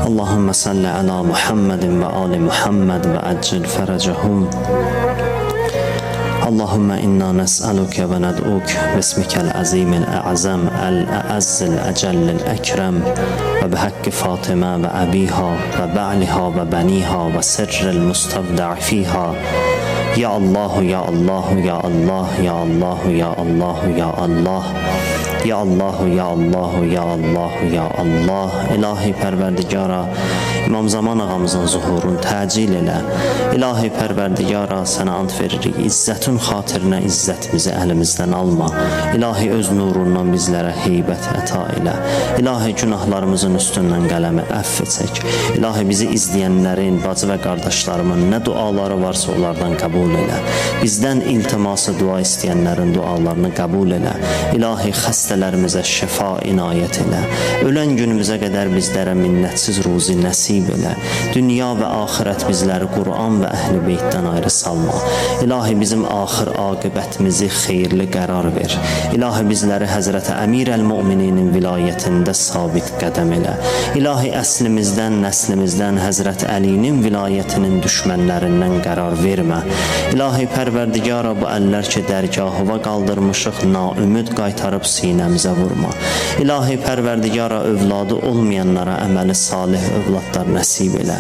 اللهم صل على محمد وآل محمد وعجل فرجهم. اللهم إنا نسألك وندعوك باسمك العظيم الأعظم الأعز الأجل الأكرم وبحق فاطمة وأبيها وبعلها وبنيها وسر المستودع فيها. يا الله يا الله يا الله يا الله يا الله يا الله Ya Allah, Ya Allah, Ya Allah, Ya Allah. İlahi Pərverdigara, İmam Zaman ağamızın zuhurunu təcil elə. İlahi Pərverdigara, sənə ant veririk. İzzətin xatirinə izzətimizi əlimizdən alma. İlahi öz nurundan bizlərə heybət əta elə. İlahi günahlarımızın üstündən qələmi əff çək. İlahi bizi izləyənlərin, bacı və qardaşlarımın nə duaları varsa onlardan qəbul elə. Bizdən iltiması dua istəyənlərin dualarını qəbul elə. İlahi xəstələrimizə şəfa inayət elə. Ölən günümüzə qədər bizlərə minnətsiz ruzi nəsib elə. Dünya və axirət bizləri Qur'an və Əhl-i Beytdən ayrı salma. İlahi bizim axır aqibətimizi xeyirli qərar ver. İlahi bizləri Həzrəti Əmir-əl-Mu'mininin vilayətində sabit qədəm elə. İlahi əslimizdən, nəslimizdən Həzrəti Əlinin vilayətinin düşmənlərindən qərar vermə. İlahi Pərverdigara, bu əllər ki dərgahıva qaldırmışıq, naümid qaytarıb sinəmizə vurma. İlahi Pərverdigara, övladı olmayanlara əməli salih övladlar nəsib elə.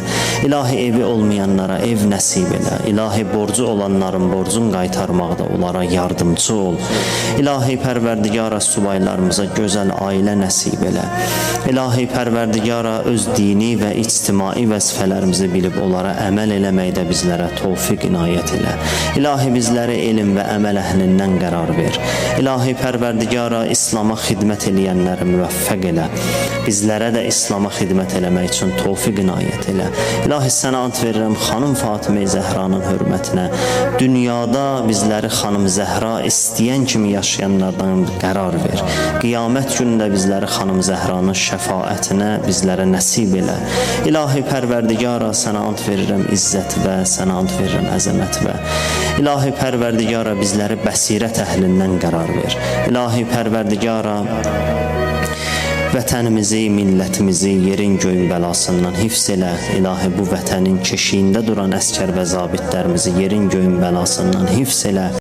İlahi evi olmayanlara ev nəsib elə. İlahi borcu olanların borcun qaytarmaqda onlara yardımcı ol. İlahi Pərverdigara, subaylarımıza gözəl ailə nəsib elə. İlahi Pərverdigara, öz dini və ictimai vəzifələrimizi bilib onlara əməl eləməkdə bizlərə tövfiq inayət elə. İlahi bizləri elm və əməl əhlindən qərar ver. İlahi Pərverdigara, İslama xidmət eləyənləri müvəffəq elə. Bizlərə də İslama xidmət eləmək üçün tövfiq inayət elə. İlahi sənə ant verirəm xanım Fatimə Zəhranın hörmətinə. Dünyada bizləri xanım Zəhra istəyən kimi yaşayanlardan qərar ver. Qiyamət günündə bizləri xanım Zəhranın şəfaətinə bizlərə nəsib elə. İlahi Pərverdigara, sənə ant verirəm izzət və sənə ant verirəm əzəmət və. İlahi Pərverdigara, bizləri bəsirət əhlindən qərar ver. İlahi Pərverdigara, vətənimizi, millətimizi yerin göyün bəlasından hifz elə. İlahi bu vətənin keşiyində duran əskər və zabitlərimizi yerin göyün bəlasından hifz elə.